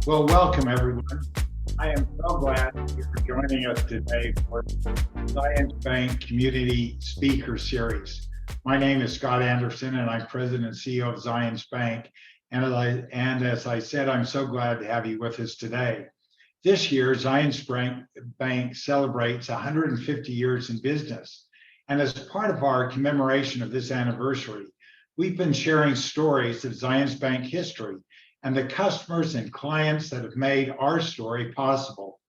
Well, welcome everyone. I am so glad you're joining us today for the Zions Bank Community Speaker Series. My name is Scott Anderson and I'm President and CEO of Zions Bank. And as I said, I'm so glad to have you with us today. This year, Zions Bank celebrates 150 years in business. And as part of our commemoration of this anniversary, we've been sharing stories of Zions Bank history and the customers and clients that have made our story possible.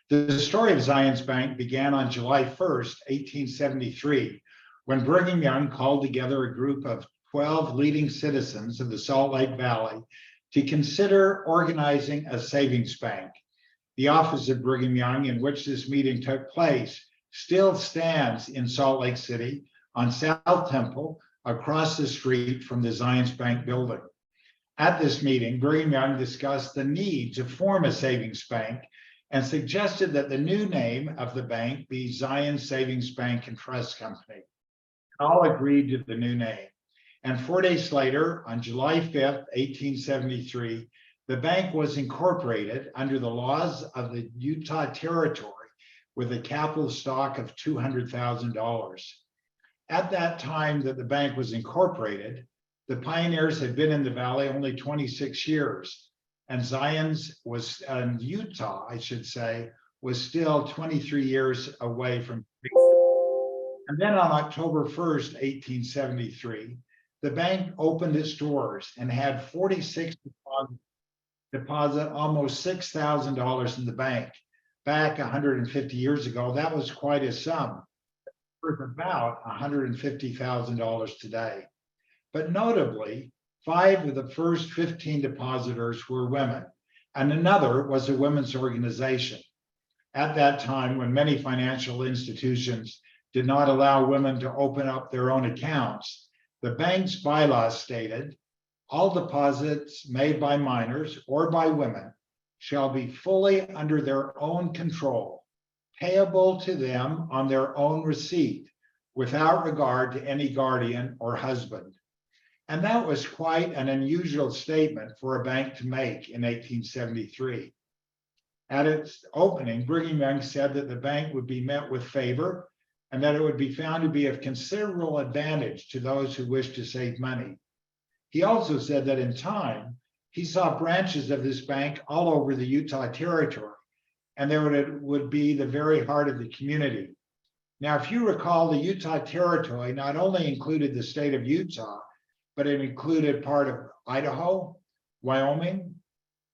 The story of Zions Bank began on July 1st, 1873, when Brigham Young called together a group of 12 leading citizens of the Salt Lake Valley to consider organizing a savings bank. The office of Brigham Young, in which this meeting took place, still stands in Salt Lake City on South Temple, across the street from the Zions Bank building. At this meeting, Brigham Young discussed the need to form a savings bank and suggested that the new name of the bank be Zions Savings Bank and Trust Company. All agreed to the new name. And 4 days later, on July 5th, 1873, the bank was incorporated under the laws of the Utah Territory with a capital stock of $200,000. At that time that the bank was incorporated, the pioneers had been in the valley only 26 years, and Zions was, Utah, I should say, was still 23 years away from. And then on October 1st, 1873, the bank opened its doors and had 46 deposit almost $6,000 in the bank. Back 150 years ago, that was quite a sum, worth about $150,000 today. But notably, 5 of the first 15 depositors were women, and another was a women's organization. At that time, when many financial institutions did not allow women to open up their own accounts, the bank's bylaws stated, all deposits made by minors or by women shall be fully under their own control, payable to them on their own receipt, without regard to any guardian or husband. And that was quite an unusual statement for a bank to make in 1873. At its opening, Brigham Young said that the bank would be met with favor and that it would be found to be of considerable advantage to those who wished to save money. He also said that in time, he saw branches of this bank all over the Utah Territory, and it would be the very heart of the community. Now, if you recall, the Utah Territory not only included the state of Utah, but it included part of Idaho, Wyoming,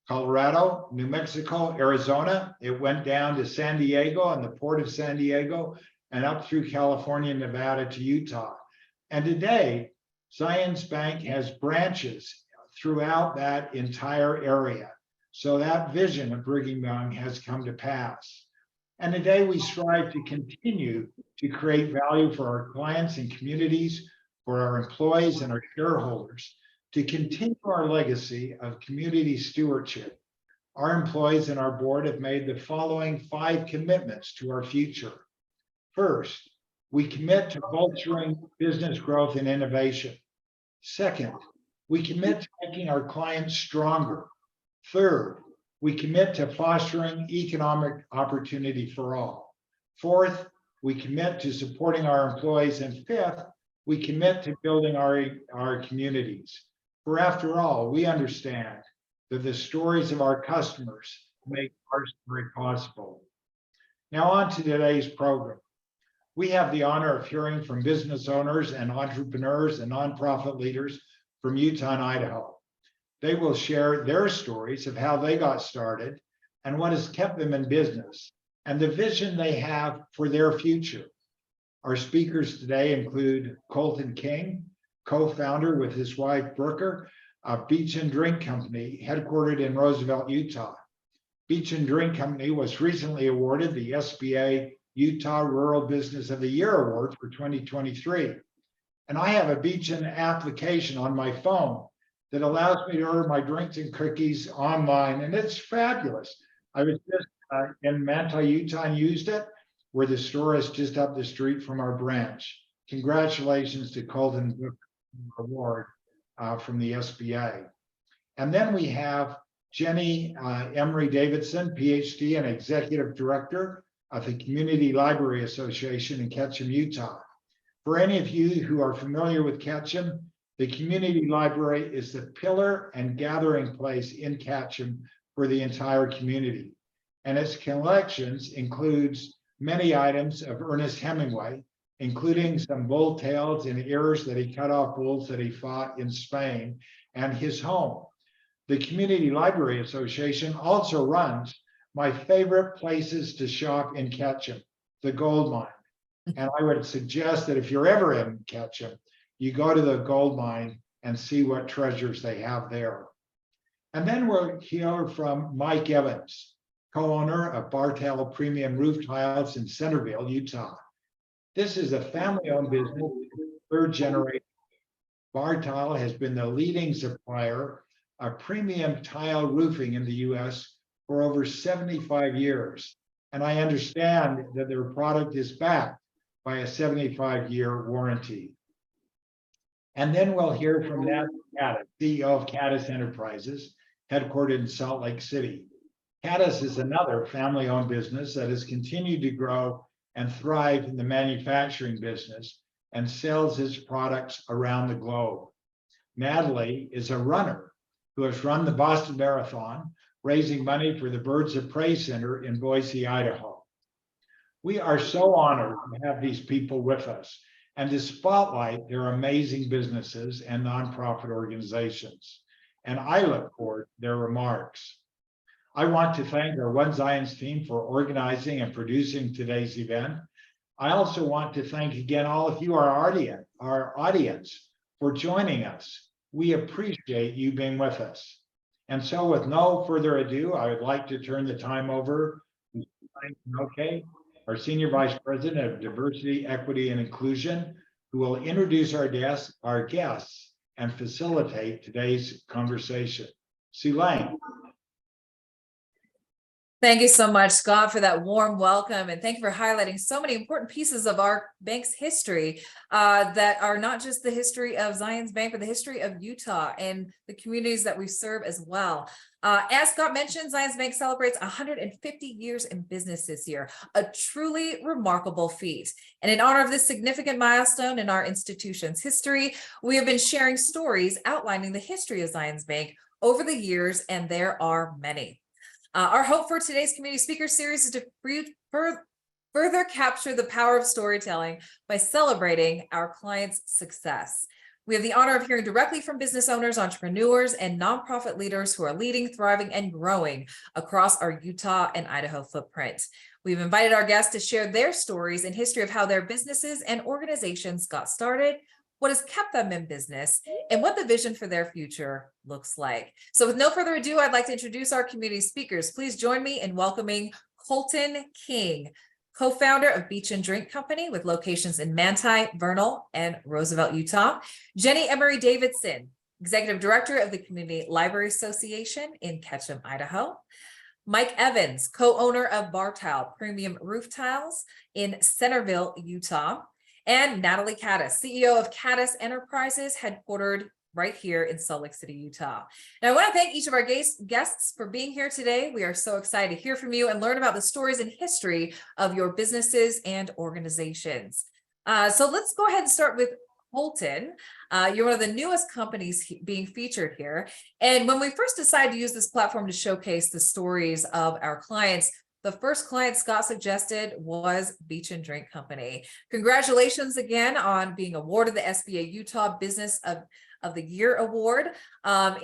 Colorado, New Mexico, Arizona. It went down to San Diego and the port of San Diego and up through California, Nevada to Utah. And today, Zions Bank has branches throughout that entire area. So that vision of Brigham Young has come to pass. And today we strive to continue to create value for our clients and communities, for our employees and our shareholders, to continue our legacy of community stewardship. Our employees and our board have made the following 5 commitments to our future. First, we commit to bolstering business growth and innovation. Second, we commit to making our clients stronger. Third, we commit to fostering economic opportunity for all. Fourth, we commit to supporting our employees. And fifth, we commit to building our communities. For after all, we understand that the stories of our customers make our story possible. Now on to today's program. We have the honor of hearing from business owners and entrepreneurs and nonprofit leaders from Utah and Idaho. They will share their stories of how they got started and what has kept them in business and the vision they have for their future. Our speakers today include Colton King, co-founder with his wife Brooker of Beach and Drink Company, headquartered in Roosevelt, Utah. Beach and Drink Company was recently awarded the SBA Utah Rural Business of the Year Award for 2023. And I have a Beach and application on my phone that allows me to order my drinks and cookies online, and it's fabulous. I was just in Manti, Utah, and used it, where the store is just up the street from our branch. Congratulations to Colton Award from the SBA. And then we have Jenny Emery Davidson, PhD and Executive Director of the Community Library Association in Ketchum, Utah. For any of you who are familiar with Ketchum, the Community Library is the pillar and gathering place in Ketchum for the entire community. And its collections includes many items of Ernest Hemingway, including some bull tails and ears that he cut off bulls that he fought in Spain, and his home. The Community Library Association also runs my favorite places to shop in Ketchum, the Gold Mine. And I would suggest that if you're ever in Ketchum, you go to the Gold Mine and see what treasures they have there. And then we'll hear from Mike Evans, co-owner of Bartell Premium Roof Tiles in Centerville, Utah. This is a family-owned business, third generation. Bartell has been the leading supplier of premium tile roofing in the US for over 75 years. And I understand that their product is backed by a 75-year warranty. And then we'll hear from Natalie Caddis, CEO of Caddis Enterprises, headquartered in Salt Lake City. Caddis is another family-owned business that has continued to grow and thrive in the manufacturing business and sells its products around the globe. Natalie is a runner who has run the Boston Marathon, raising money for the Birds of Prey Center in Boise, Idaho. We are so honored to have these people with us and to spotlight their amazing businesses and nonprofit organizations. And I look forward to their remarks. I want to thank our One Zions team for organizing and producing today's event. I also want to thank again all of you, our audience, for joining us. We appreciate you being with us. And so with no further ado, I would like to turn the time over to Mike, our Senior Vice President of Diversity, Equity, and Inclusion, who will introduce our guests and facilitate today's conversation. Sulaine. Thank you so much, Scott, for that warm welcome. And thank you for highlighting so many important pieces of our bank's history that are not just the history of Zions Bank, but the history of Utah and the communities that we serve as well. As Scott mentioned, Zions Bank celebrates 150 years in business this year, a truly remarkable feat. And in honor of this significant milestone in our institution's history, we have been sharing stories outlining the history of Zions Bank over the years, and there are many. Our hope for today's community speaker series is to further capture the power of storytelling by celebrating our clients' success. We have the honor of hearing directly from business owners, entrepreneurs, and nonprofit leaders who are leading, thriving, and growing across our Utah and Idaho footprint. We've invited our guests to share their stories and history of how their businesses and organizations got started, what has kept them in business, and what the vision for their future looks like. So with no further ado, I'd like to introduce our community speakers. Please join me in welcoming Colton King, co-founder of Beach and Drink Company with locations in Manti, Vernal, and Roosevelt, Utah. Jenny Emery Davidson, Executive Director of the Community Library Association in Ketchum, Idaho. Mike Evans, co-owner of Bartell Premium Roof Tiles in Centerville, Utah. And Natalie Caddis, CEO of Caddis Enterprises, headquartered right here in Salt Lake City, Utah. Now, I want to thank each of our guests for being here today. We are so excited to hear from you and learn about the stories and history of your businesses and organizations. So let's go ahead and start with Colton. You're one of the newest companies being featured here. And when we first decided to use this platform to showcase the stories of our clients, the first client Scott suggested was Beach and Drink Company. Congratulations again on being awarded the SBA Utah Business of the Year Award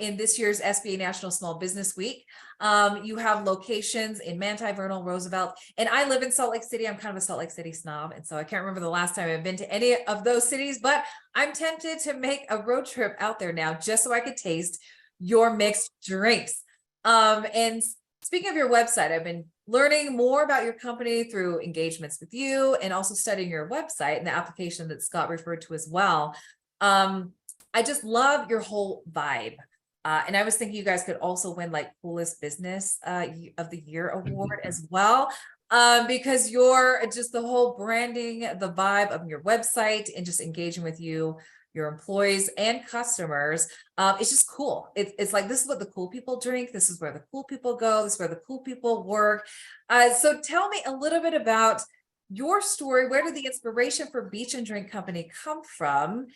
in this year's SBA National Small Business Week. You have locations in Manti, Vernal, Roosevelt, and I live in Salt Lake City. I'm kind of a Salt Lake City snob, and so I can't remember the last time I've been to any of those cities, but I'm tempted to make a road trip out there now just so I could taste your mixed drinks. And speaking of your website, I've been learning more about your company through engagements with you and also studying your website and the application that Scott referred to as well. I just love your whole vibe. And I was thinking you guys could also win like Coolest Business of the Year award as well, because you're just the whole branding, the vibe of your website and just engaging with you your employees and customers. It's just cool. It's like, this is what the cool people drink. This is where the cool people go. This is where the cool people work. So tell me a little bit about your story. Where did the inspiration for Beach and Drink Company come from?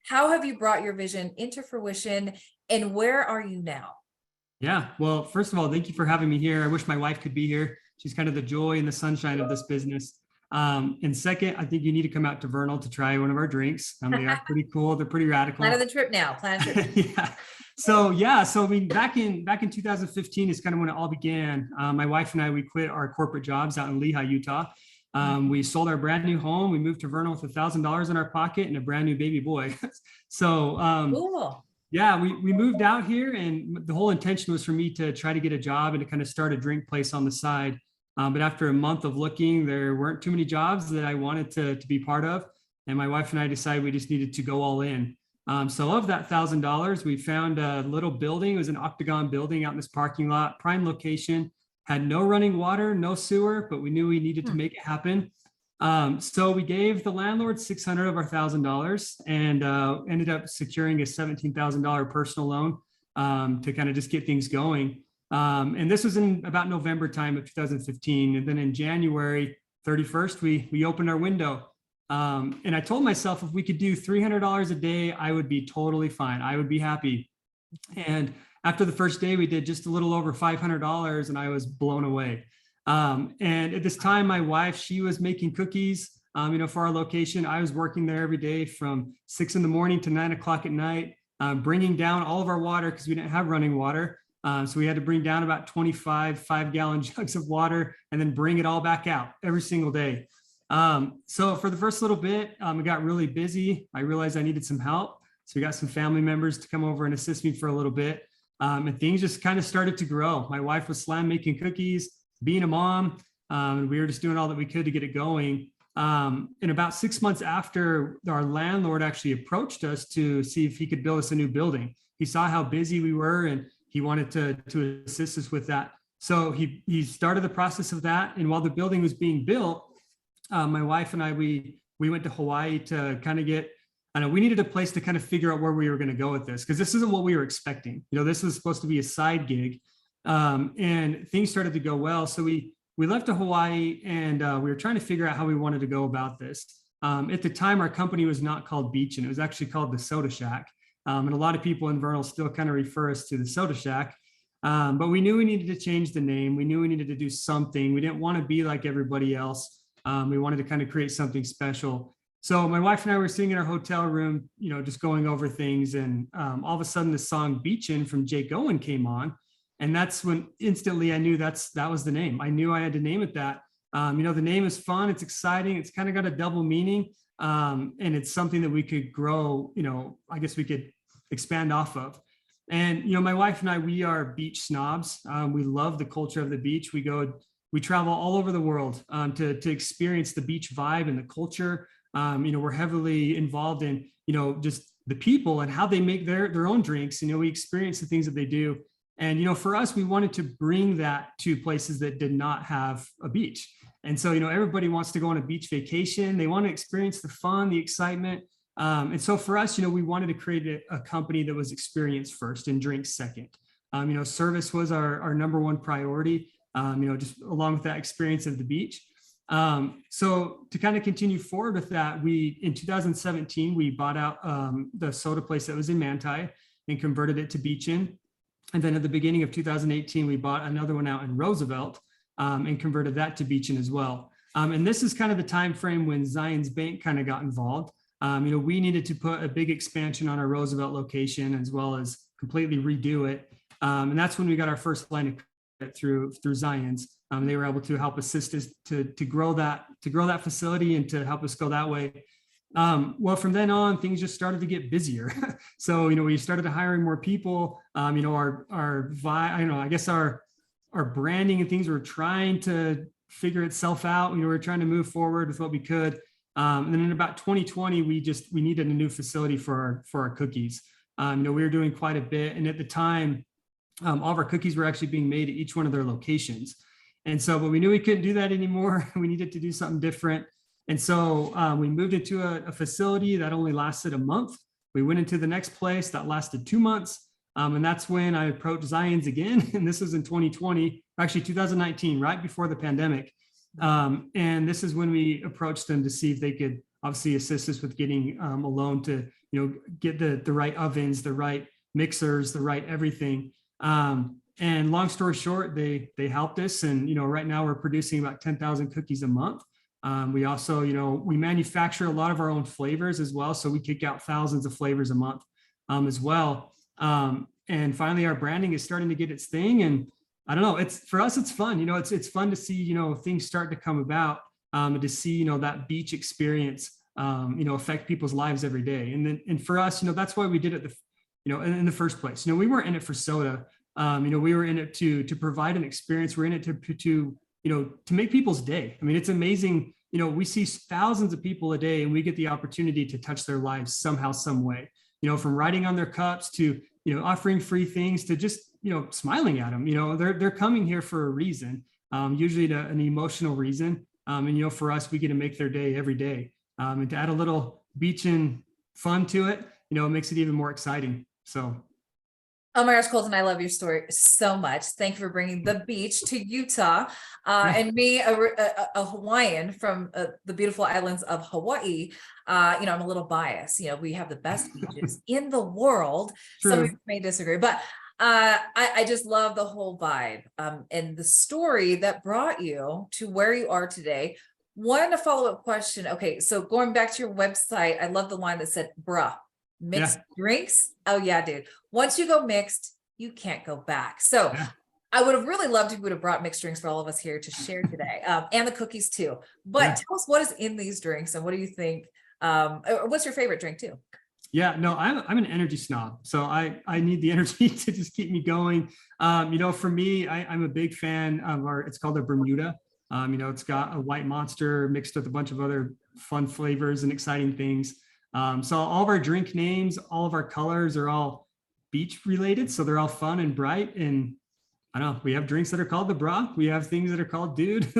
How have you brought your vision into fruition, and where are you now? Yeah, well, first of all, thank you for having me here. I wish my wife could be here. She's kind of the joy and the sunshine of this business. And second, I think you need to come out to Vernal to try one of our drinks. They are pretty cool. They're pretty radical. Plan of the trip now. Plan a trip. Yeah. So I mean, back in 2015 is kind of when it all began. My wife and I, we quit our corporate jobs out in Lehi, Utah. We sold our brand new home. We moved to Vernal with $1,000 in our pocket and a brand new baby boy. So Cool. yeah, we moved out here, and the whole intention was for me to try to get a job and to kind of start a drink place on the side. But after a month of looking, there weren't too many jobs that I wanted to be part of. And my wife and I decided we just needed to go all in. So of that $1,000, we found a little building. It was an octagon building out in this parking lot, prime location, had no running water, no sewer, but we knew we needed to make it happen. So we gave the landlord $600 of our $1,000 and ended up securing a $17,000 personal loan to kind of just get things going. And this was in about November time of 2015. And then in January 31st, we opened our window. And I told myself if we could do $300 a day, I would be totally fine. I would be happy. And after the first day, we did just a little over $500 and I was blown away. And at this time, my wife, she was making cookies, for our location. I was working there every day from 6 a.m. to 9 o'clock at night, bringing down all of our water because we didn't have running water. So we had to bring down about 25 5-gallon jugs of water and then bring it all back out every single day. So for the first little bit, it got really busy. I realized I needed some help. So we got some family members to come over and assist me for a little bit. And things just kind of started to grow. My wife was making cookies, being a mom, and we were just doing all that we could to get it going. And about 6 months after, our landlord actually approached us to see if he could build us a new building. He saw how busy we were and he wanted to assist us with that. So he started the process of that. And while the building was being built, my wife and I, we went to Hawaii to kind of get, we needed a place to kind of figure out where we were going to go with this, because this isn't what we were expecting. This was supposed to be a side gig. And things started to go well. So we left to Hawaii and we were trying to figure out how we wanted to go about this. At the time, our company was not called Beach, and it was actually called the Soda Shack. And a lot of people in Vernal still kind of refer us to the Soda Shack. But we knew we needed to change the name. We knew we needed to do something. We didn't want to be like everybody else. We wanted to kind of create something special. So my wife and I were sitting in our hotel room, just going over things. And all of a sudden the song Beachin' from Jake Owen came on. And that's when instantly I knew that was the name. I knew I had to name it that. The name is fun. It's exciting. It's kind of got a double meaning. And it's something that we could grow, I guess we could expand off of. And, my wife and I, we are beach snobs. We love the culture of the beach. We travel all over the world to experience the beach vibe and the culture. We're heavily involved in, just the people and how they make their own drinks. We experience the things that they do. And, for us, we wanted to bring that to places that did not have a beach. And so, everybody wants to go on a beach vacation. They want to experience the fun, the excitement. And so for us, we wanted to create a company that was experience first and drinks second. Service was our number one priority, just along with that experience of the beach. So to kind of continue forward with that, in 2017, we bought out the soda place that was in Manti and converted it to Beachin'. And then at the beginning of 2018, we bought another one out in Roosevelt and converted that to Beachin' as well. And this is kind of the time frame when Zions Bank kind of got involved. We needed to put a big expansion on our Roosevelt location as well as completely redo it. And that's when we got our first line of credit through Zions. They were able to help assist us to grow that facility and to help us go that way. Well, from then on, things just started to get busier. So, we started hiring more people. I guess our branding and things were trying to figure itself out. We were trying to move forward with what we could. And then in about 2020, we needed a new facility for our cookies. We were doing quite a bit. And at the time, all of our cookies were actually being made at each one of their locations. And so, but we knew we couldn't do that anymore. We needed to do something different. And so we moved into a facility that only lasted a month. We went into the next place that lasted 2 months. And that's when I approached Zions again. And this was in 2020, actually 2019, right before the pandemic. And this is when we approached them to see if they could obviously assist us with getting a loan to, get the right ovens, the right mixers, the right everything. And long story short, they helped us. And, right now we're producing about 10,000 cookies a month. We also, we manufacture a lot of our own flavors as well. So we kick out thousands of flavors a month as well. And finally, our branding is starting to get its thing. And I don't know, for us, it's fun. It's fun to see, things start to come about and to see, that beach experience, affect people's lives every day. And for us, that's why we did it, in the first place. We weren't in it for soda. We were in it to provide an experience. We're in it to make people's day. I mean, it's amazing. We see thousands of people a day and we get the opportunity to touch their lives somehow, some way, from writing on their cups to, offering free things to just, smiling at them. They're coming here for a reason, usually an emotional reason. And, for us, we get to make their day every day. And to add a little beach and fun to it, it makes it even more exciting. So. Oh my gosh, Colton, I love your story so much. Thank you for bringing the beach to Utah. And me, a Hawaiian from the beautiful islands of Hawaii, I'm a little biased. We have the best beaches in the world. True. Some of you may disagree, but I just love the whole vibe and the story that brought you to where you are today. One follow-up question. Okay, so going back to your website, I love the line that said, bruh. Mixed drinks. Oh yeah, dude. Once you go mixed, you can't go back. So I would have really loved if you would have brought mixed drinks for all of us here to share today, and the cookies too. But tell us what is in these drinks and what do you think? What's your favorite drink too? Yeah, no, I'm an energy snob, so I need the energy to just keep me going. For me, I'm a big fan of it's called a Bermuda. It's got a white monster mixed with a bunch of other fun flavors and exciting things. So all of our drink names, all of our colors are all beach related. So they're all fun and bright. And I don't know, we have drinks that are called the bra. We have things that are called dude.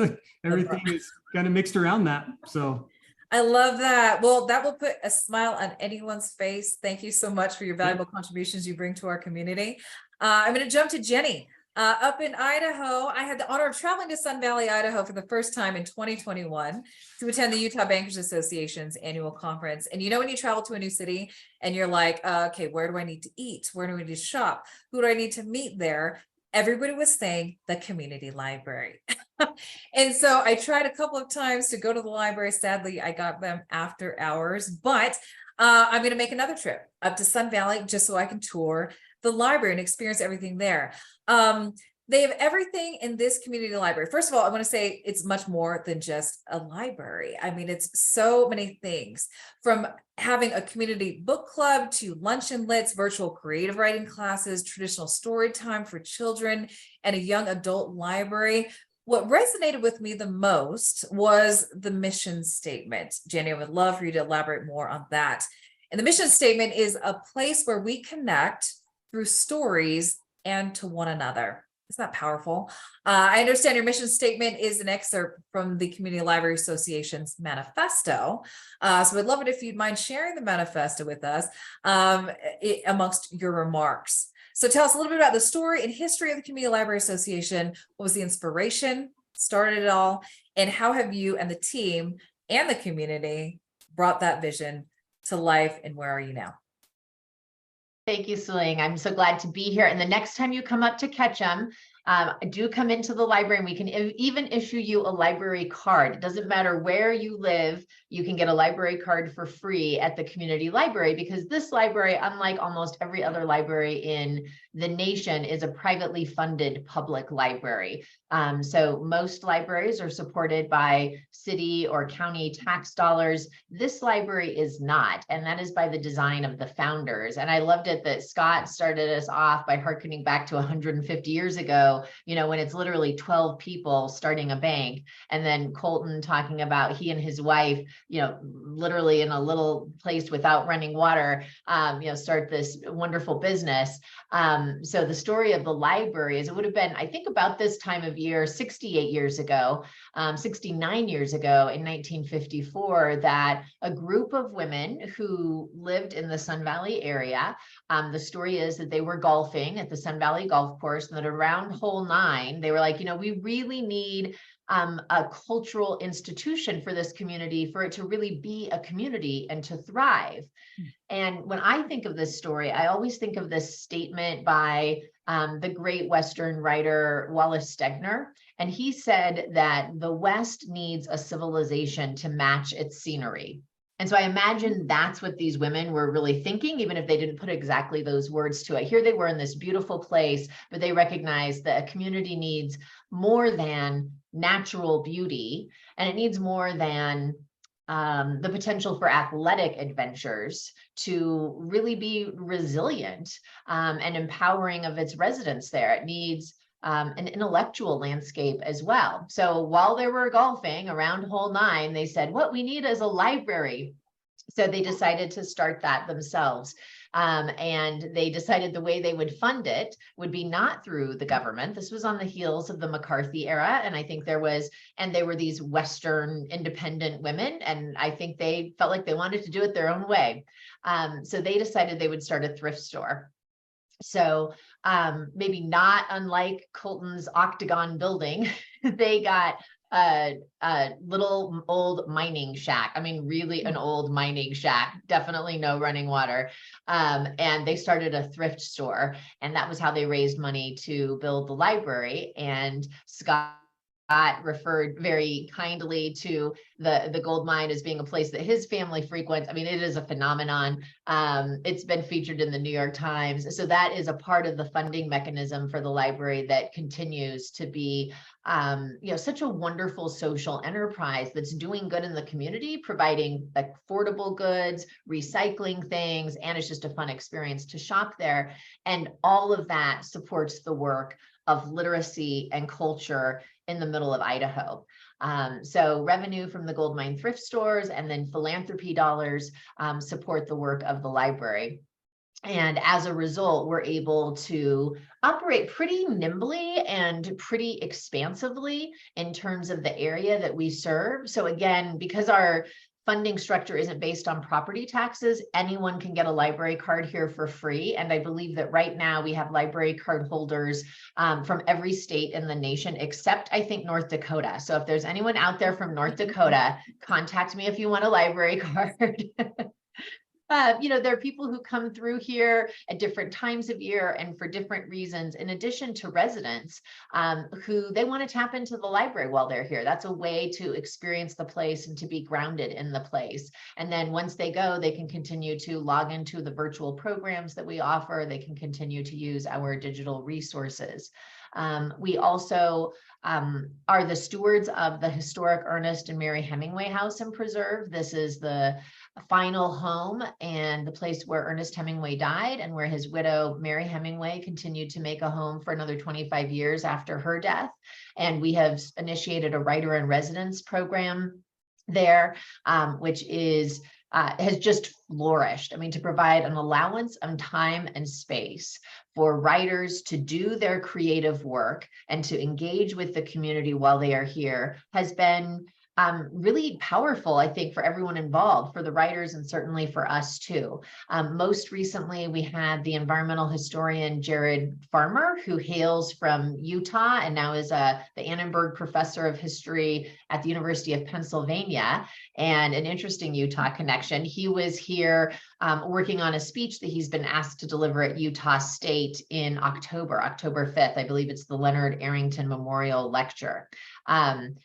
Everything is kind of mixed around that. So I love that. Well, that will put a smile on anyone's face. Thank you so much for your valuable contributions you bring to our community. I'm going to jump to Jenny. Up in Idaho, I had the honor of traveling to Sun Valley, Idaho for the first time in 2021 to attend the Utah Bankers Association's annual conference. And when you travel to a new city and you're like, okay, where do I need to eat? Where do I need to shop? Who do I need to meet there? Everybody was saying the community library. And so I tried a couple of times to go to the library. Sadly, I got them after hours, but I'm going to make another trip up to Sun Valley just so I can tour the library and experience everything there. They have everything in this community library. First of all, I want to say it's much more than just a library. I mean, it's so many things, from having a community book club to lunch and lits, virtual creative writing classes, traditional story time for children, and a young adult library. What resonated with me the most was the mission statement. Jenny, I would love for you to elaborate more on that. And the mission statement is a place where we connect through stories and to one another. Isn't that powerful? I understand your mission statement is an excerpt from the Community Library Association's manifesto. So I'd love it if you'd mind sharing the manifesto with us amongst your remarks. So tell us a little bit about the story and history of the Community Library Association. What was the inspiration, started it all, and how have you and the team and the community brought that vision to life, and where are you now? Thank you, Celine. I'm so glad to be here. And the next time you come up to Ketchum, do come into the library, and we can even issue you a library card. It doesn't matter where you live, you can get a library card for free at the community library, because this library, unlike almost every other library in the nation, is a privately funded public library. So most libraries are supported by city or county tax dollars. This library is not, and that is by the design of the founders. And I loved it that Scott started us off by hearkening back to 150 years ago ago, you know, when it's literally 12 people starting a bank, and then Colton talking about he and his wife, you know, literally in a little place without running water, you know, start this wonderful business. So the story of the library is, it would have been, I think about this time of year, 68 years ago, 69 years ago in 1954, that a group of women who lived in the Sun Valley area, the story is that they were golfing at the Sun Valley Golf Course, and that around hole 9, they were like, you know, we really need a cultural institution for this community, for it to really be a community and to thrive. And when I think of this story, I always think of this statement by the great Western writer Wallace Stegner. And he said that the West needs a civilization to match its scenery. And so I imagine that's what these women were really thinking, even if they didn't put exactly those words to it. Here they were in this beautiful place, but they recognized that a community needs more than natural beauty, and it needs more than the potential for athletic adventures to really be resilient and empowering of its residents there. It needs an intellectual landscape as well. So while they were golfing around hole 9, they said, what we need is a library. So they decided to start that themselves. And they decided the way they would fund it would be not through the government. This was on the heels of the McCarthy era. And I think they were these Western independent women. And I think they felt like they wanted to do it their own way. So they decided they would start a thrift store. So maybe not unlike Colton's Octagon building, they got a little old mining shack. I mean, really an old mining shack, definitely no running water. And they started a thrift store, and that was how they raised money to build the library. And Scott referred very kindly to the gold mine as being a place that his family frequents. I mean, it is a phenomenon. It's been featured in the New York Times. So that is a part of the funding mechanism for the library that continues to be, you know, such a wonderful social enterprise that's doing good in the community, providing affordable goods, recycling things, and it's just a fun experience to shop there. And all of that supports the work of literacy and culture in the middle of Idaho. So revenue from the gold mine thrift stores and then philanthropy dollars support the work of the library. And as a result, we're able to operate pretty nimbly and pretty expansively in terms of the area that we serve. So again, because our funding structure isn't based on property taxes, anyone can get a library card here for free. And I believe that right now we have library card holders from every state in the nation, except I think North Dakota. So if there's anyone out there from North Dakota, contact me if you want a library card. You know, there are people who come through here at different times of year and for different reasons, in addition to residents who they want to tap into the library while they're here. That's a way to experience the place and to be grounded in the place. And then once they go, they can continue to log into the virtual programs that we offer. They can continue to use our digital resources. We also are the stewards of the historic Ernest and Mary Hemingway House and Preserve. This is the final home and the place where Ernest Hemingway died, and where his widow, Mary Hemingway, continued to make a home for another 25 years after her death. And we have initiated a writer in residence program there, which is has just flourished. I mean, to provide an allowance of time and space for writers to do their creative work and to engage with the community while they are here has been really powerful, I think, for everyone involved, for the writers and certainly for us too. Most recently, we had the environmental historian Jared Farmer, who hails from Utah and now is the Annenberg Professor of History at the University of Pennsylvania, and an interesting Utah connection. He was here working on a speech that he's been asked to deliver at Utah State in October 5th. I believe it's the Leonard Arrington Memorial Lecture.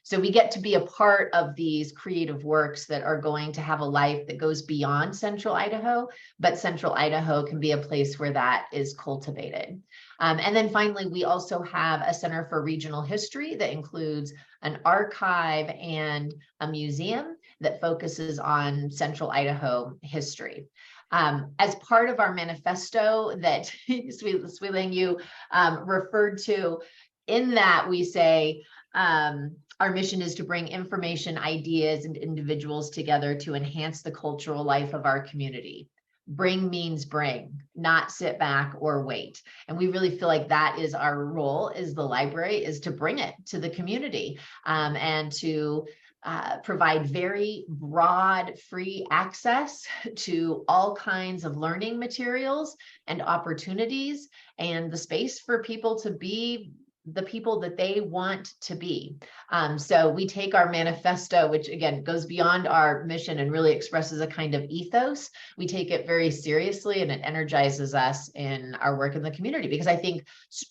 So we get to be a part of these creative works that are going to have a life that goes beyond Central Idaho, but Central Idaho can be a place where that is cultivated. And then finally, we also have a Center for Regional History that includes an archive and a museum that focuses on Central Idaho history. As part of our manifesto that Sui Ling, you referred to, in that we say, our mission is to bring information, ideas, and individuals together to enhance the cultural life of our community. Bring means bring, not sit back or wait. And we really feel like that is our role as the library, is to bring it to the community, and to provide very broad, free access to all kinds of learning materials and opportunities, and the space for people to be the people that they want to be. So we take our manifesto, which again goes beyond our mission and really expresses a kind of ethos. We take it very seriously, and it energizes us in our work in the community, because I think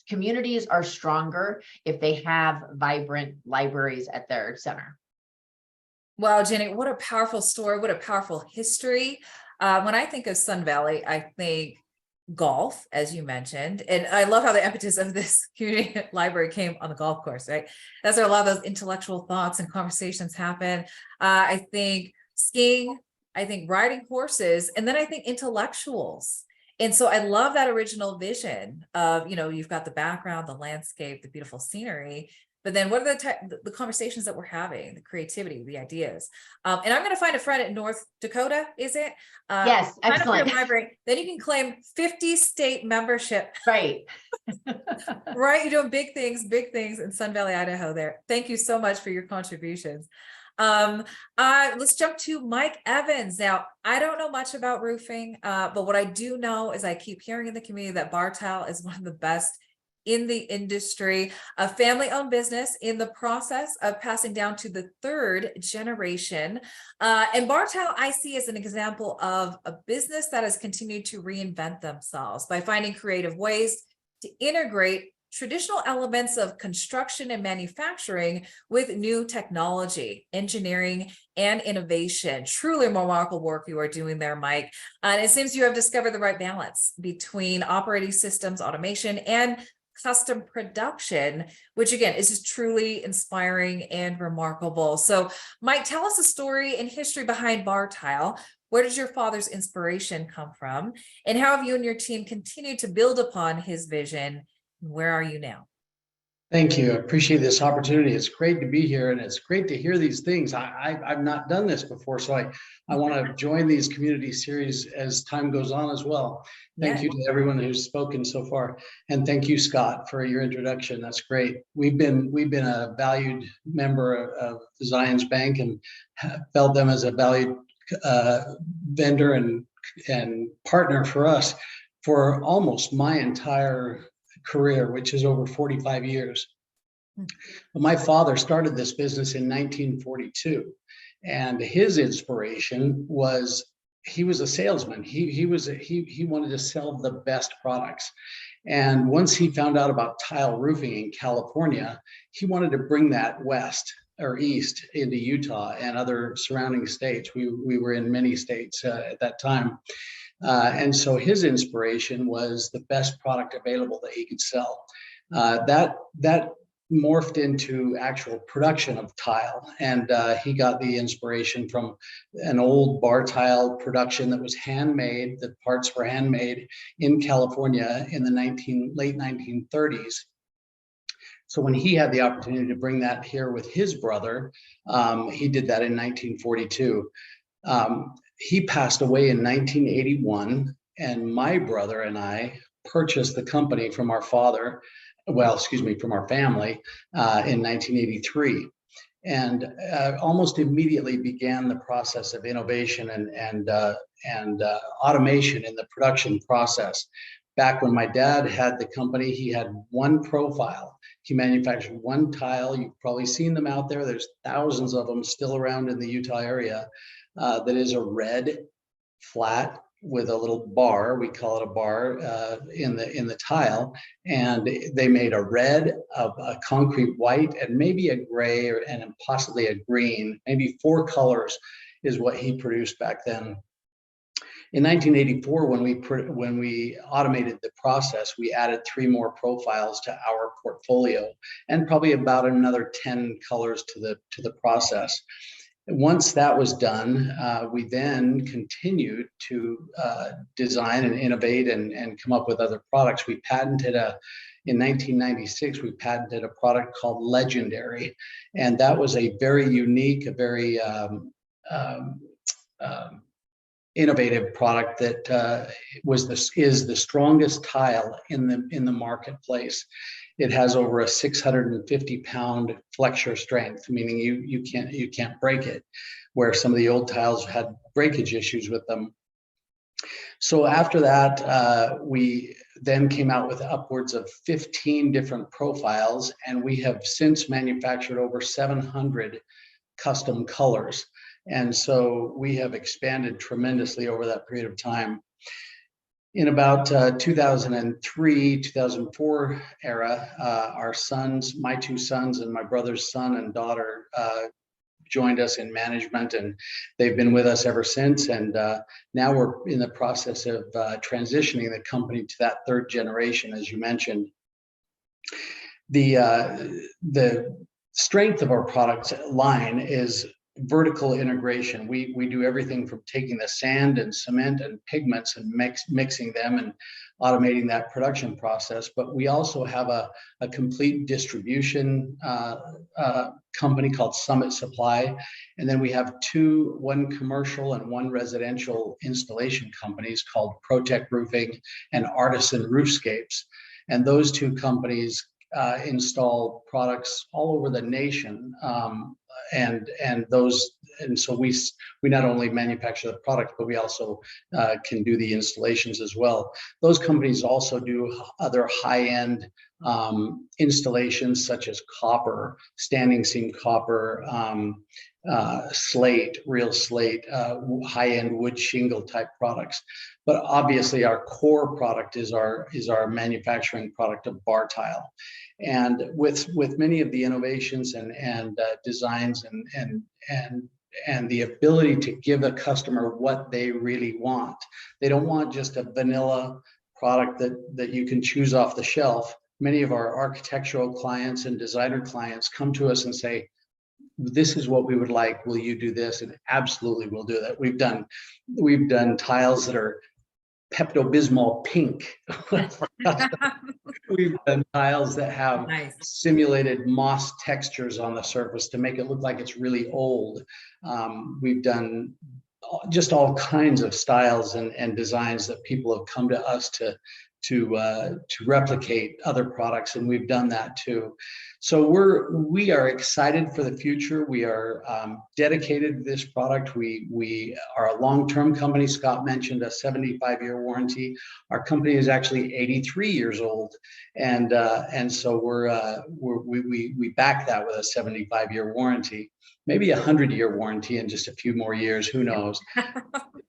communities are stronger if they have vibrant libraries at their center. Wow, Jenny, what a powerful story, what a powerful history. When I think of Sun Valley, I think golf, as you mentioned, and I love how the impetus of this community library came on the golf course, right? That's where a lot of those intellectual thoughts and conversations happen. I think skiing, I think riding horses, and then I think intellectuals. And so I love that original vision of, you've got the background, the landscape, the beautiful scenery, but then what are the conversations that we're having, the creativity, the ideas. And I'm going to find a friend at North Dakota, is it? Yes, sign up for your excellent. library, then you can claim 50 state membership. Right. Right, you're doing big things in Sun Valley, Idaho there. Thank you so much for your contributions. Let's jump to Mike Evans. Now, I don't know much about roofing, but what I do know is I keep hearing in the community that Bartile is one of the best in the industry, a family-owned business in the process of passing down to the third generation. And Bartile I see as an example of a business that has continued to reinvent themselves by finding creative ways to integrate traditional elements of construction and manufacturing with new technology, engineering, and innovation. Truly remarkable work you are doing there, Mike. And it seems you have discovered the right balance between operating systems, automation, and custom production, which again is just truly inspiring and remarkable. So Mike, tell us the story and history behind Bartile. Where does your father's inspiration come from? And how have you and your team continued to build upon his vision? Where are you now? Thank you. I appreciate this opportunity. It's great to be here, and it's great to hear these things. I've not done this before, so I want to join these community series as time goes on as well. Thank you to everyone who's spoken so far, and thank you, Scott, for your introduction. That's great. We've been a valued member of the Zions Bank and felt them as a valued vendor and partner for us for almost my entire career, which is over 45 years. My father started this business in 1942, and his inspiration was he was a salesman. He wanted to sell the best products. And once he found out about tile roofing in California, he wanted to bring that west or east into Utah and other surrounding states. We were in many states at that time. And so his inspiration was the best product available that he could sell. That morphed into actual production of tile, and he got the inspiration from an old bar tile production that was handmade. The parts were handmade in California in the late 1930s. So when he had the opportunity to bring that here with his brother, he did that in 1942. He passed away in 1981, and my brother and I purchased the company from our father, from our family in 1983. And almost immediately began the process of innovation and automation in the production process. Back when my dad had the company, he had one profile. He manufactured one tile. You've probably seen them out there. There's thousands of them still around in the Utah area. That is a red flat with a little bar. We call it a bar in the tile, and they made a red, a concrete white, and maybe a gray, and possibly a green. Maybe 4 colors is what he produced back then. In 1984, when we automated the process, we added 3 more profiles to our portfolio, and probably about another 10 colors to the process. Once that was done, we then continued to design and innovate and come up with other products. We patented a in 1996, we patented a product called Legendary. And that was a very unique, a very um, innovative product that is the strongest tile in the marketplace. It has over a 650-pound flexure strength, meaning you can't break it, where some of the old tiles had breakage issues with them. So after that, we then came out with upwards of 15 different profiles, and we have since manufactured over 700 custom colors. And so we have expanded tremendously over that period of time. In about 2003, 2004 era, our sons, my two sons and my brother's son and daughter joined us in management, and they've been with us ever since. And now we're in the process of transitioning the company to that third generation, as you mentioned. The strength of our product line is vertical integration. We do everything from taking the sand and cement and pigments and mixing them and automating that production process. But we also have a complete distribution company called Summit Supply. And then we have one commercial and one residential installation companies called ProTech Roofing and Artisan Roofscapes. And those two companies install products all over the nation. And so we not only manufacture the product, but we also can do the installations as well. Those companies also do other high-end installations such as copper, standing seam copper, slate, real slate, high-end wood shingle type products. But obviously our core product is our manufacturing product of bar tile. And with many of the innovations and designs and the ability to give a customer what they really want. They don't want just a vanilla product that you can choose off the shelf. Many of our architectural clients and designer clients come to us and say, this is what we would like. Will you do this? And absolutely we'll do that. We've done tiles that are Pepto-Bismol pink. We've done tiles that have simulated moss textures on the surface to make it look like it's really old. We've done just all kinds of styles and designs that people have come to us to replicate other products, and we've done that too. So we are excited for the future. We are dedicated to this product. We are a long-term company. Scott mentioned a 75-year warranty. Our company is actually 83 years old, and so we back that with a 75-year warranty, maybe a 100-year warranty in just a few more years. Who knows?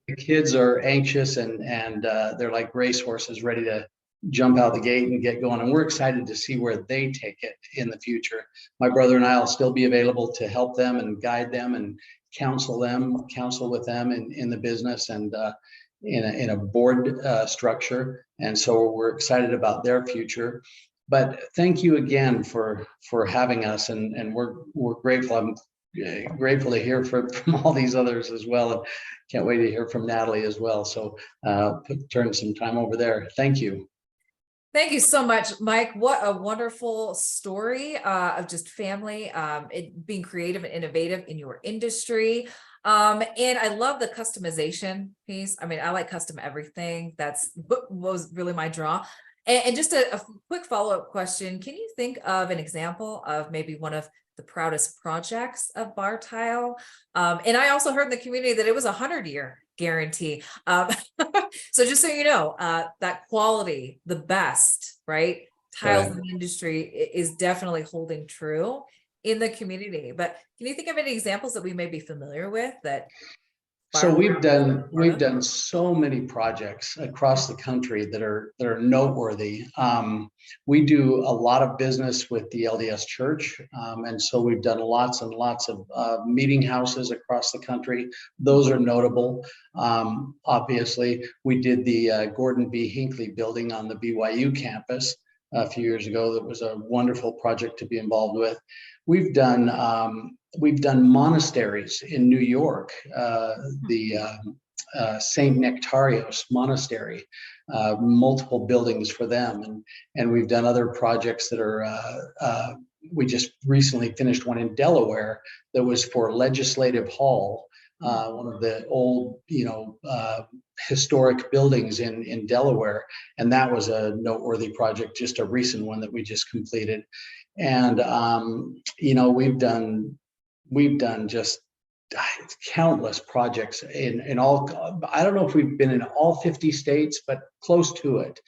The kids are anxious and they're like racehorses ready to jump out the gate and get going. And we're excited to see where they take it in the future. My brother and I will still be available to help them and guide them and counsel with them in the business and in a board structure. And so we're excited about their future. But thank you again for having us, and we're grateful. I'm grateful to hear from all these others as well, and can't wait to hear from Natalie as well. So turn some time over there. Thank you. Thank you so much, Mike. What a wonderful story of just family, being creative and innovative in your industry. And I love the customization piece. I mean, I like custom everything. Was really my draw. And just a quick follow-up question. Can you think of an example of maybe one of the proudest projects of Bar Tile? And I also heard in the community that it was a 100-year guarantee. So just so you know, that quality, the best, right? Tiles in the industry is definitely holding true in the community. But can you think of any examples that we may be familiar with that? So we've done so many projects across the country that are noteworthy. We do a lot of business with the LDS Church, and so we've done lots and lots of meeting houses across the country. Those are notable. Obviously, we did the Gordon B. Hinckley building on the BYU campus a few years ago. That was a wonderful project to be involved with. We've done monasteries in New York, the St. Nectarios Monastery. multiple buildings for them. And we've done other projects that are, we just recently finished one in Delaware that was for Legislative Hall, one of the old, historic buildings in Delaware. And that was a noteworthy project, just a recent one that we just completed. And, we've done just countless projects in all, I don't know if we've been in all 50 states, but close to it.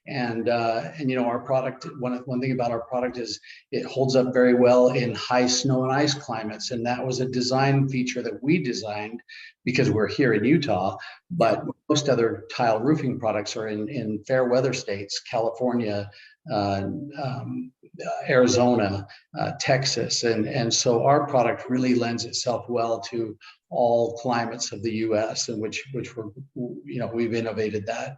And our product, one thing about our product is it holds up very well in high snow and ice climates. And that was a design feature that we designed because we're here in Utah, but most other tile roofing products are in fair weather states, California, Arizona, Texas. And so our product really lends itself well to all climates of the US, and which we've innovated that.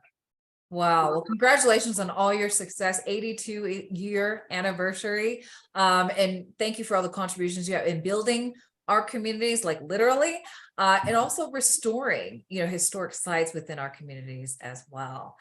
Wow. Well, congratulations on all your success, 82-year anniversary. And thank you for all the contributions you have in building our communities, like literally, and also restoring, historic sites within our communities as well.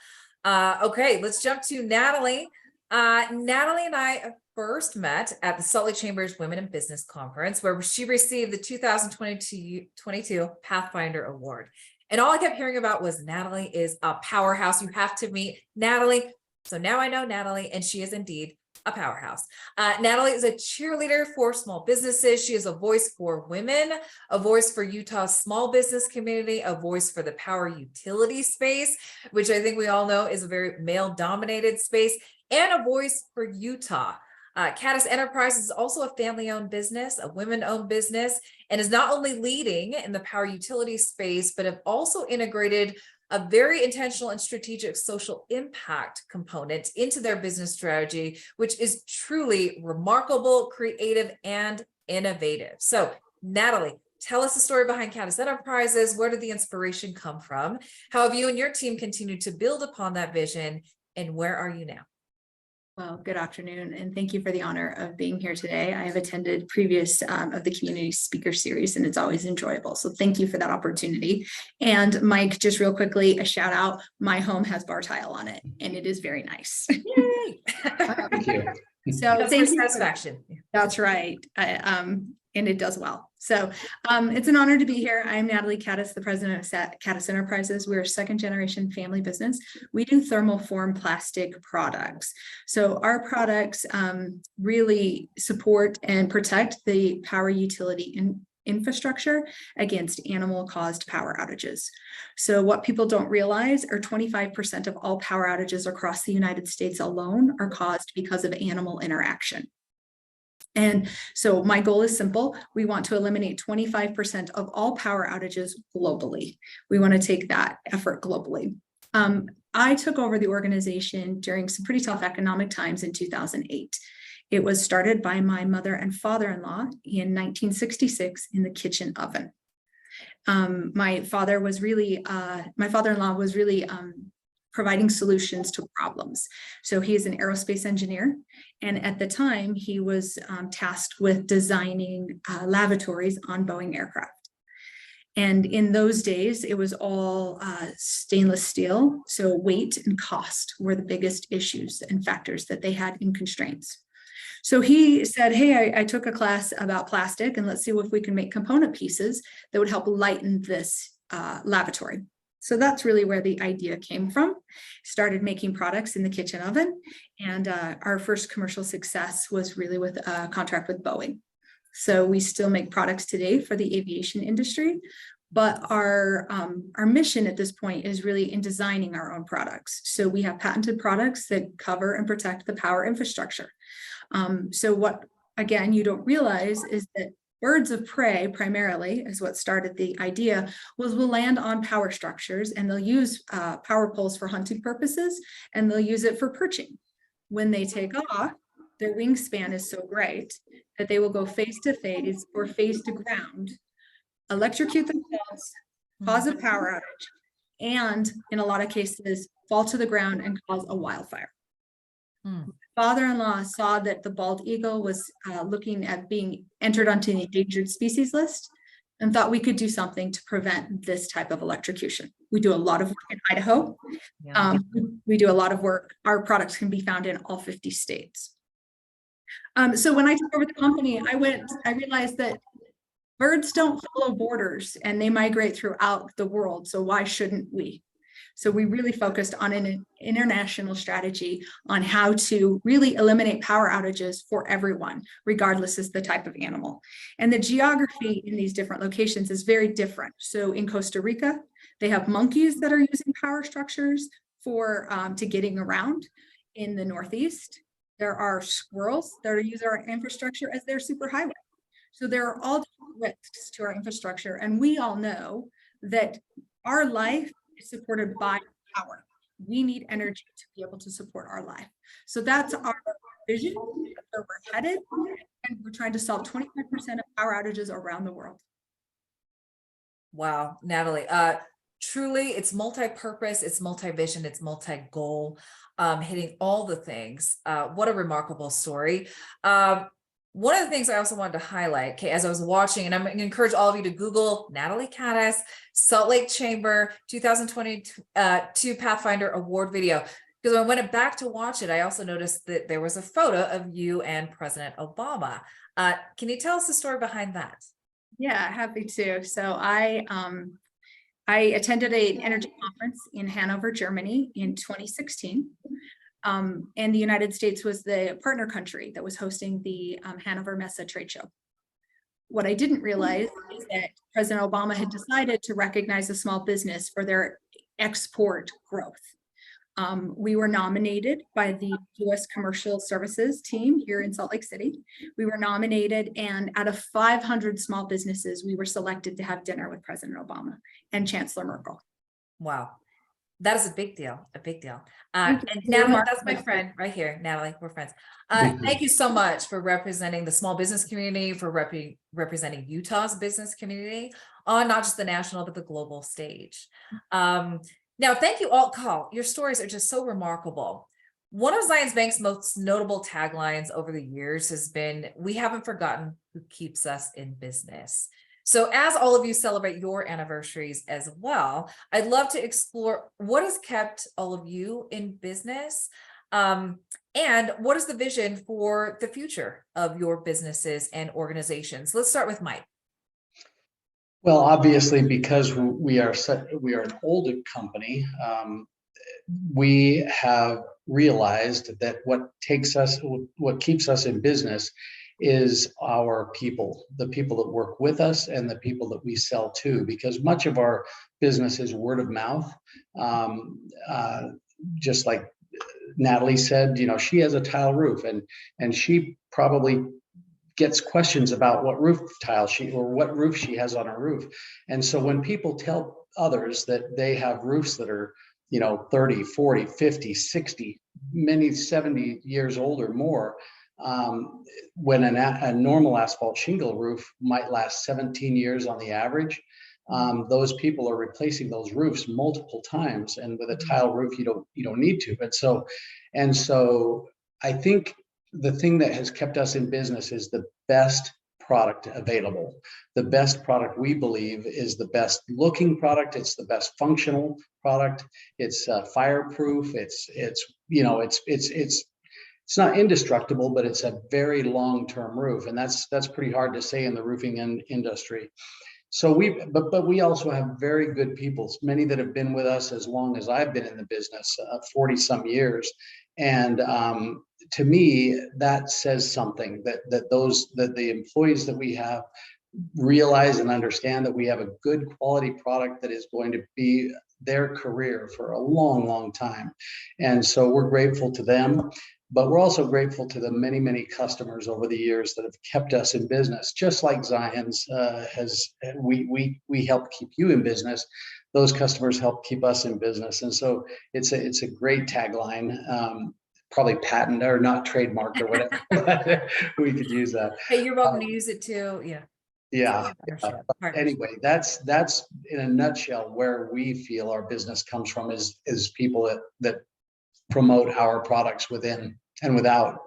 Okay, let's jump to Natalie. Natalie and I first met at the Salt Lake Chamber's Women in Business Conference, where she received the 2022 Pathfinder Award. And all I kept hearing about was Natalie is a powerhouse. You have to meet Natalie. So now I know Natalie, and she is indeed a powerhouse. Natalie is a cheerleader for small businesses. She is a voice for women, a voice for Utah's small business community, a voice for the power utility space, which I think we all know is a very male-dominated space, and a voice for Utah. Caddis Enterprises is also a family-owned business, a women-owned business, and is not only leading in the power utility space, but have also integrated a very intentional and strategic social impact component into their business strategy, which is truly remarkable, creative, and innovative. So, Natalie, tell us the story behind Caddis Enterprises. Where did the inspiration come from? How have you and your team continued to build upon that vision, and where are you now? Well, good afternoon, and thank you for the honor of being here today. I have attended previous of the community speaker series, and it's always enjoyable. So thank you for that opportunity. And Mike, just real quickly, a shout out, my home has bar tile on it, and it is very nice. Yay! Thank you. So That's thank for you. satisfaction. That's right. And it does well. So it's an honor to be here. I'm Natalie Caddis, the president of Caddis Enterprises. We're a second generation family business. We do thermoform plastic products. So our products really support and protect the power utility infrastructure against animal caused power outages. So what people don't realize are 25% of all power outages across the United States alone are caused because of animal interaction. And so my goal is simple. We want to eliminate 25% of all power outages globally. We want to take that effort globally. I took over the organization during some pretty tough economic times in 2008. It was started by my mother and father-in-law in 1966 in the kitchen oven. My father-in-law was really providing solutions to problems. So he is an aerospace engineer. And at the time he was tasked with designing lavatories on Boeing aircraft. And in those days, it was all stainless steel. So weight and cost were the biggest issues and factors that they had in constraints. So he said, hey, I took a class about plastic, and let's see if we can make component pieces that would help lighten this lavatory. So that's really where the idea came from. Started making products in the kitchen oven. And our first commercial success was really with a contract with Boeing. So we still make products today for the aviation industry, but our mission at this point is really in designing our own products. So we have patented products that cover and protect the power infrastructure. So what, again, you don't realize is that birds of prey primarily is what started the idea, will land on power structures, and they'll use power poles for hunting purposes, and they'll use it for perching. When they take off, their wingspan is so great that they will go face to face or face to ground, electrocute themselves, cause a power outage, and in a lot of cases, fall to the ground and cause a wildfire. Father-in-law saw that the bald eagle was looking at being entered onto the endangered species list. and thought we could do something to prevent this type of electrocution. We do a lot of work in Idaho. Yeah. We do a lot of work. Our products can be found in all 50 states. So when I took over the company, I realized that birds don't follow borders and they migrate throughout the world. So why shouldn't we? So we really focused on an international strategy on how to really eliminate power outages for everyone, regardless of the type of animal. And the geography in these different locations is very different. So in Costa Rica, they have monkeys that are using power structures for to getting around. In the Northeast, there are squirrels that are using our infrastructure as their superhighway. So there are all different risks to our infrastructure. And we all know that our life is supported by power. We need energy to be able to support our life. So that's our vision, where we're headed. And we're trying to solve 25% of power outages around the world. Wow, Natalie, truly it's multi-purpose, it's multi-vision, it's multi-goal, hitting all the things. What a remarkable story. One of the things I also wanted to highlight, okay, as I was watching, and I'm going to encourage all of you to Google Natalie Caddis, Salt Lake Chamber 2022 Pathfinder Award video. Because when I went back to watch it, I also noticed that there was a photo of you and President Obama. Can you tell us the story behind that? Yeah, happy to. So I attended an energy conference in Hanover, Germany in 2016. And the United States was the partner country that was hosting the Hanover Messe trade show. What I didn't realize is that President Obama had decided to recognize a small business for their export growth. We were nominated by the U.S. Commercial Services team here in Salt Lake City. We were nominated, and out of 500 small businesses, we were selected to have dinner with President Obama and Chancellor Merkel. Wow. That is a big deal, a big deal. Thank And you. Natalie, that's my friend right here, Natalie, we're friends. Thank you so much for representing the small business community, for representing Utah's business community on not just the national, but the global stage. Now, thank you all, Carl. Your stories are just so remarkable. One of Zions Bank's most notable taglines over the years has been, "We haven't forgotten who keeps us in business." So as all of you celebrate your anniversaries as well, I'd love to explore what has kept all of you in business, and what is the vision for the future of your businesses and organizations. Let's start with Mike. Well, obviously, because we are an older company, we have realized that what keeps us in business is our people, the people that work with us and the people that we sell to, because much of our business is word of mouth. Just like Natalie said, she has a tile roof, and she probably gets questions about what roof she has on her roof. And so when people tell others that they have roofs that are 30, 40, 50, 60, many 70 years old or more, when a normal asphalt shingle roof might last 17 years on the average, those people are replacing those roofs multiple times, and with a tile roof you don't need to. And so I think the thing that has kept us in business is the best product available. The best product, we believe, is the best looking product. It's the best functional product. It's fireproof. It's not indestructible, but it's a very long-term roof, and that's pretty hard to say in the roofing industry. So but we also have very good people, many that have been with us as long as I've been in the business, 40 some years. And to me, that says something, that the employees that we have realize and understand that we have a good quality product that is going to be their career for a long, long time. And so we're grateful to them. But we're also grateful to the many, many customers over the years that have kept us in business. Just like Zions we help keep you in business. Those customers help keep us in business. And so it's a great tagline, probably patent or not trademarked or whatever, but we could use that. Hey, you're welcome to use it too. Yeah. Yeah. Partnership. Anyway, that's in a nutshell where we feel our business comes from, is people that promote our products within and without.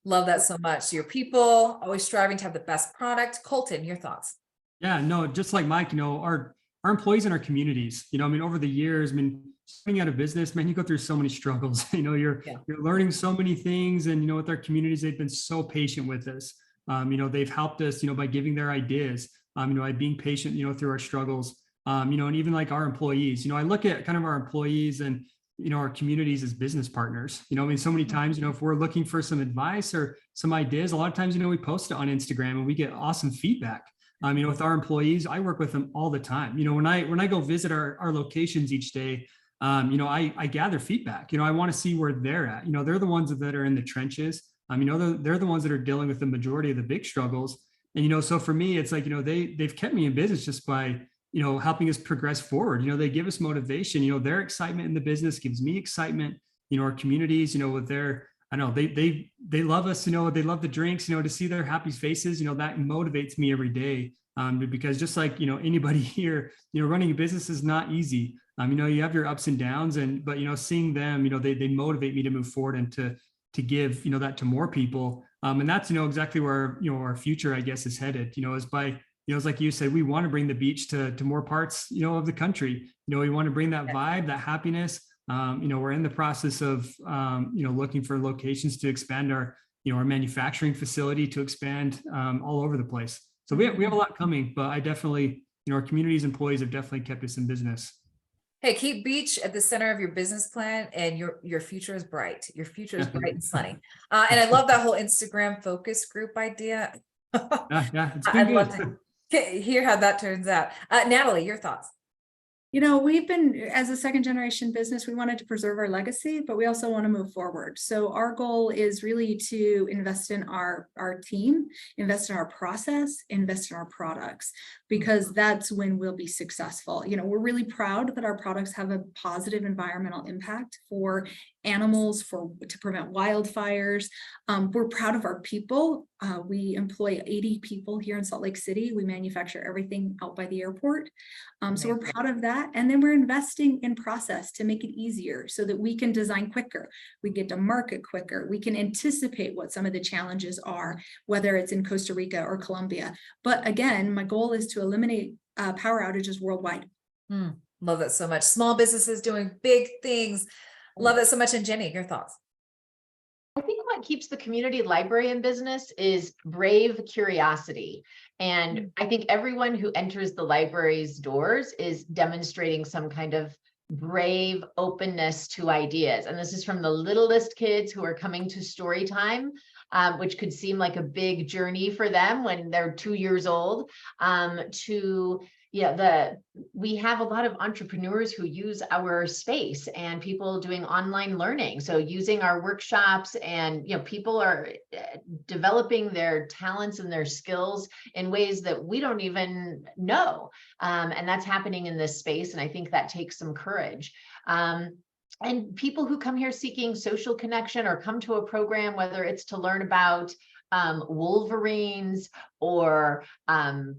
Love that so much. Your people always striving to have the best product. Colton, your thoughts? Yeah, no, just like Mike, our employees in our communities, I mean, over the years, I mean, starting out a business, man, you go through so many struggles. Yeah. You're learning so many things, and with our communities, they've been so patient with us. They've helped us, by giving their ideas, by being patient, through our struggles. And even like our employees, I look at kind of our employees and our communities as business partners. I mean, so many times, if we're looking for some advice or some ideas, a lot of times, we post it on Instagram and we get awesome feedback. With our employees, I work with them all the time. When I go visit our locations each day, I gather feedback. I want to see where they're at. They're the ones that are in the trenches. They're the ones that are dealing with the majority of the big struggles. And, so for me, it's like, they've kept me in business just by, helping us progress forward. They give us motivation. Their excitement in the business gives me excitement. Our communities, with their, I know they love us, they love the drinks, to see their happy faces, that motivates me every day. Because just like, anybody here, running a business is not easy. You have your ups and downs, but, seeing them, they motivate me to move forward and to give, that to more people. And that's, exactly where, our future, I guess, is headed, is by, it's like you said, we want to bring the beach to more parts, of the country. We want to bring that vibe, that happiness. We're in the process of, looking for locations to expand our manufacturing facility, to expand all over the place. So we have a lot coming, but I definitely, our community's employees have definitely kept us in business. Hey, keep beach at the center of your business plan, and your future is bright. Your future is bright and sunny. And I love that whole Instagram focus group idea. Yeah, it's been I'd good. love to hear how that turns out. Natalie, your thoughts? We've been, as a second generation business, we wanted to preserve our legacy, but we also want to move forward. So our goal is really to invest in our team, invest in our process, invest in our products, because that's when we'll be successful. We're really proud that our products have a positive environmental impact for animals, to prevent wildfires. We're proud of our people. We employ 80 people here in Salt Lake City. We manufacture everything out by the airport. So we're proud of that. And then we're investing in process to make it easier so that we can design quicker. We get to market quicker. We can anticipate what some of the challenges are, whether it's in Costa Rica or Colombia. But again, my goal is to eliminate power outages worldwide. Love that so much. Small businesses doing big things. Love that so much. And Jenny, your thoughts? I think what keeps the community library in business is brave curiosity. And I think everyone who enters the library's doors is demonstrating some kind of brave openness to ideas. And this is from the littlest kids who are coming to story time, which could seem like a big journey for them when they're 2 years old, we have a lot of entrepreneurs who use our space and people doing online learning. So using our workshops, and people are developing their talents and their skills in ways that we don't even know. And that's happening in this space. And I think that takes some courage. And people who come here seeking social connection or come to a program, whether it's to learn about wolverines or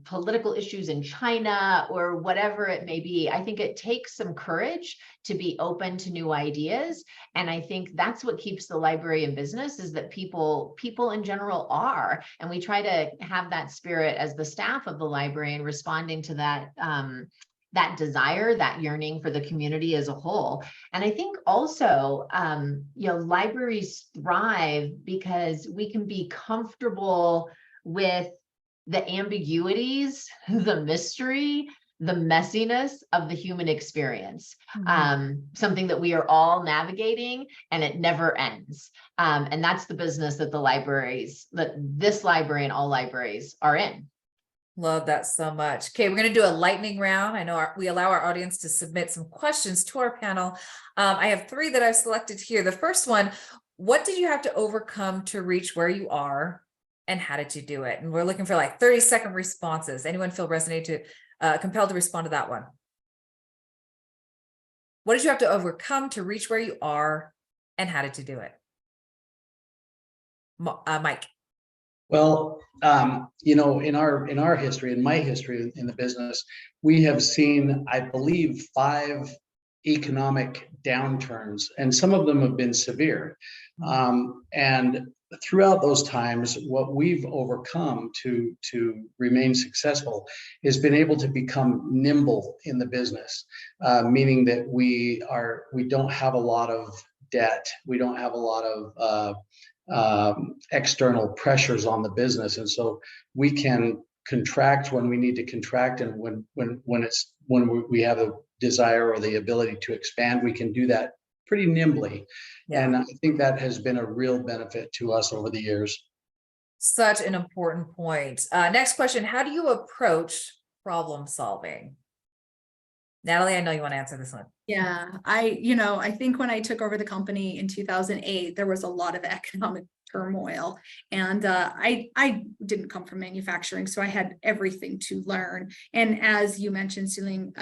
political issues in China or whatever it may be. I think it takes some courage to be open to new ideas. And I think that's what keeps the library in business, is that people in general are. And we try to have that spirit as the staff of the library, and responding to that that desire, that yearning for the community as a whole. And I think also, libraries thrive because we can be comfortable with the ambiguities, the mystery, the messiness of the human experience, something that we are all navigating, and it never ends. And that's the business that this library and all libraries are in. Love that so much. Okay, we're going to do a lightning round. I know we allow our audience to submit some questions to our panel. I have 3 that I've selected here. The first one: what did you have to overcome to reach where you are, and how did you do it? And we're looking for like 30-second responses. Anyone feel compelled to respond to that one? What did you have to overcome to reach where you are, and how did you do it? Mike. Well, in our history, in my history in the business, we have seen, I believe, 5 economic downturns, and some of them have been severe. And throughout those times, what we've overcome to remain successful is been able to become nimble in the business, meaning that we don't have a lot of debt, we don't have a lot of external pressures on the business, and so we can contract when we need to contract, and when we have a desire or the ability to expand, we can do that pretty nimbly. Yeah. And I think that has been a real benefit to us over the years. Such an important point. Next question, how do you approach problem solving? Natalie, I know you want to answer this one. Yeah, I think when I took over the company in 2008, there was a lot of economic turmoil, and I didn't come from manufacturing, so I had everything to learn. And as you mentioned, Celine,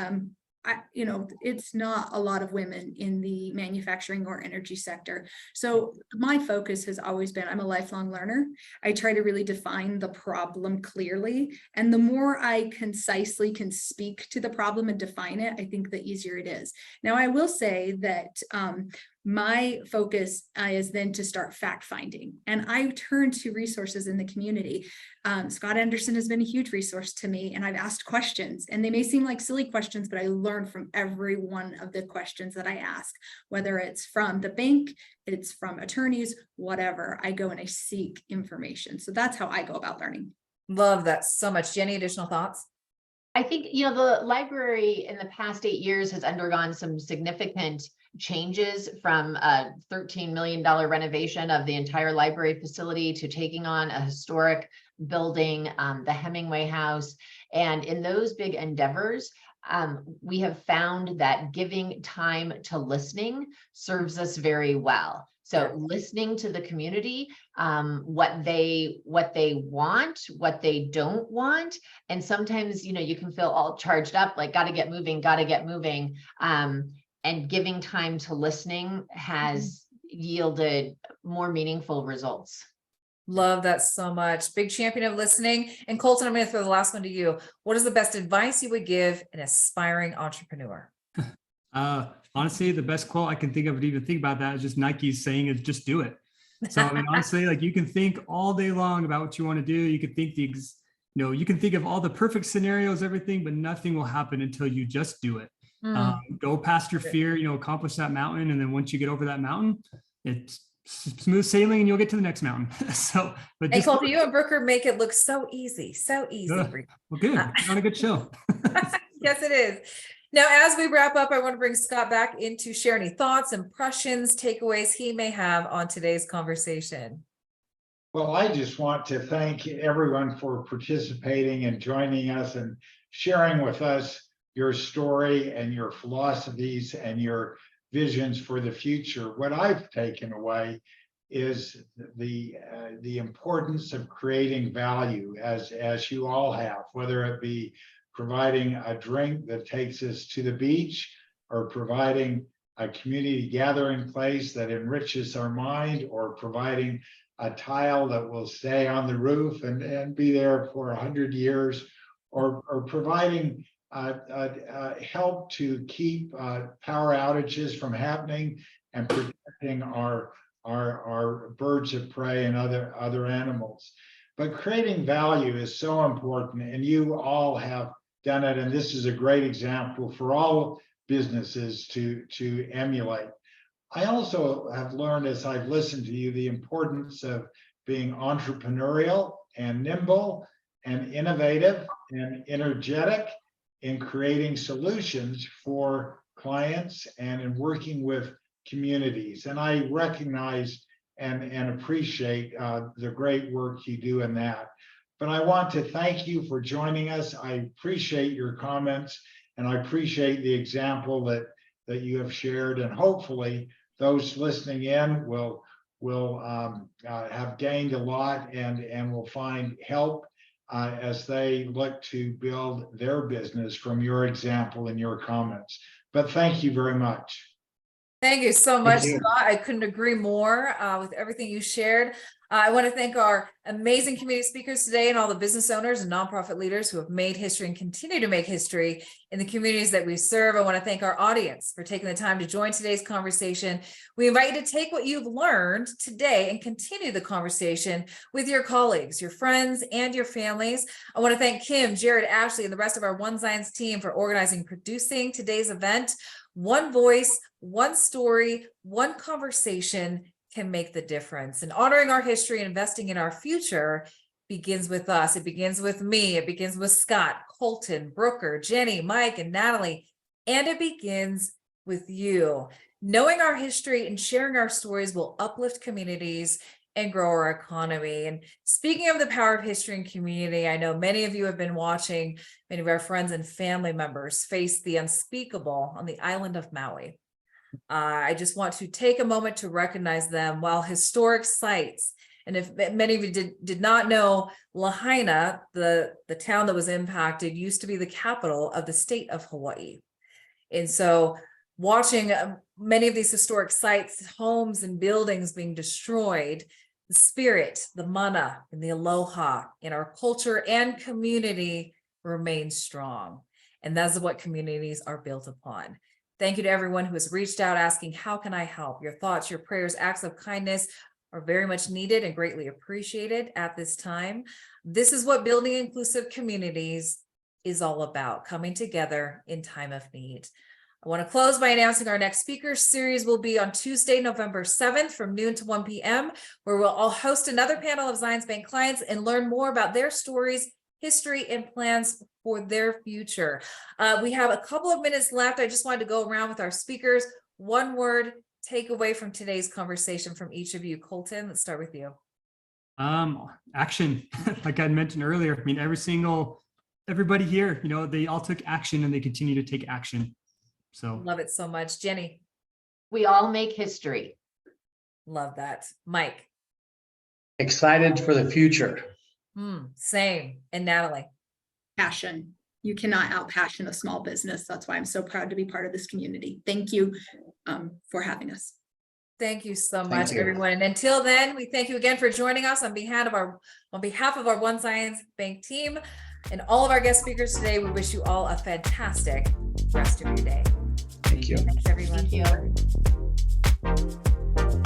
it's not a lot of women in the manufacturing or energy sector. So my focus has always been, I'm a lifelong learner. I try to really define the problem clearly. And the more I concisely can speak to the problem and define it, I think the easier it is. Now, I will say that my focus is then to start fact finding, and I turn to resources in the community. Scott Anderson has been a huge resource to me, and I've asked questions, and they may seem like silly questions, but I learn from every one of the questions that I ask, whether it's from the bank, it's from attorneys, whatever. I go and I seek information. So that's how I go about learning. Love that so much. Jenny, additional thoughts? I think, the library in the past 8 years has undergone some significant changes, from a $13 million renovation of the entire library facility to taking on a historic building, the Hemingway House. And in those big endeavors, we have found that giving time to listening serves us very well. So listening to the community, what they want, what they don't want. And sometimes, you can feel all charged up, like got to get moving. And giving time to listening has yielded more meaningful results. Love that so much. Big champion of listening. And Colton, I'm going to throw the last one to you. What is the best advice you would give an aspiring entrepreneur? Honestly, the best quote I can think of to even think about that is just Nike's saying is just do it. So I mean, honestly, like, you can think all day long about what you want to do. You can think you can think of all the perfect scenarios, everything, but nothing will happen until you just do it. Go past your fear, accomplish that mountain. And then once you get over that mountain, it's smooth sailing and you'll get to the next mountain. But hey, Colton, you and Brooker make it look so easy. So easy. Well, good. It's not a good show. Yes, it is. Now, as we wrap up, I want to bring Scott back in to share any thoughts, impressions, takeaways he may have on today's conversation. Well, I just want to thank everyone for participating and joining us and sharing with us your story and your philosophies and your visions for the future. What I've taken away is the importance of creating value, as you all have, whether it be providing a drink that takes us to the beach, or providing a community gathering place that enriches our mind, or providing a tile that will stay on the roof and be there for 100 years, or providing help to keep power outages from happening, and protecting our birds of prey and other animals. But creating value is so important, and you all have done it. And this is a great example for all businesses to emulate. I also have learned, as I've listened to you, the importance of being entrepreneurial and nimble and innovative and energetic in creating solutions for clients and in working with communities. And I recognize and appreciate the great work you do in that. But I want to thank you for joining us. I appreciate your comments, and I appreciate the example that you have shared. And hopefully those listening in will have gained a lot and will find help as they look to build their business from your example and your comments. But thank you very much. Thank you so much, you. Scott. I couldn't agree more with everything you shared. I want to thank our amazing community speakers today and all the business owners and nonprofit leaders who have made history and continue to make history in the communities that we serve. I want to thank our audience for taking the time to join today's conversation. We invite you to take what you've learned today and continue the conversation with your colleagues, your friends, and your families. I want to thank Kim, Jared, Ashley, and the rest of our One Zions team for organizing and producing today's event. One voice, one story, one conversation can make the difference. And honoring our history and investing in our future begins with us. It begins with me. It begins with Scott, Colton, Brooker, Jenny, Mike, and Natalie. And it begins with you. Knowing our history and sharing our stories will uplift communities and grow our economy. And speaking of the power of history and community, I know many of you have been watching many of our friends and family members face the unspeakable on the island of Maui. I just want to take a moment to recognize them. While historic sites, and if many of you did not know, Lahaina, the town that was impacted, used to be the capital of the state of Hawaii. And so watching many of these historic sites, homes and buildings being destroyed, the spirit, the mana, and the aloha in our culture and community remains strong. And that's what communities are built upon. Thank you to everyone who has reached out asking, how can I help? Your thoughts, your prayers, acts of kindness are very much needed and greatly appreciated at this time. This is what building inclusive communities is all about, coming together in time of need. I want to close by announcing our next speaker series will be on Tuesday, November 7th from noon to 1 p.m., where we'll all host another panel of Zions Bank clients and learn more about their stories, history, and plans for their future. We have a couple of minutes left. I just wanted to go around with our speakers. One word takeaway from today's conversation from each of you. Colton, let's start with you. Action. Like I mentioned earlier, I mean, everybody here, they all took action and they continue to take action. So Love it so much. Jenny. We all make history. Love that. Mike. Excited for the future. Same. And Natalie. Passion. You cannot out-passion a small business. That's why I'm so proud to be part of this community. Thank you for having us. Thank you so Thank much, you. everyone. And until then, we thank you again for joining us on behalf of our One Zions Bank team and all of our guest speakers today. We wish you all a fantastic rest of your day. Thank you. Thanks, everyone. Thank you.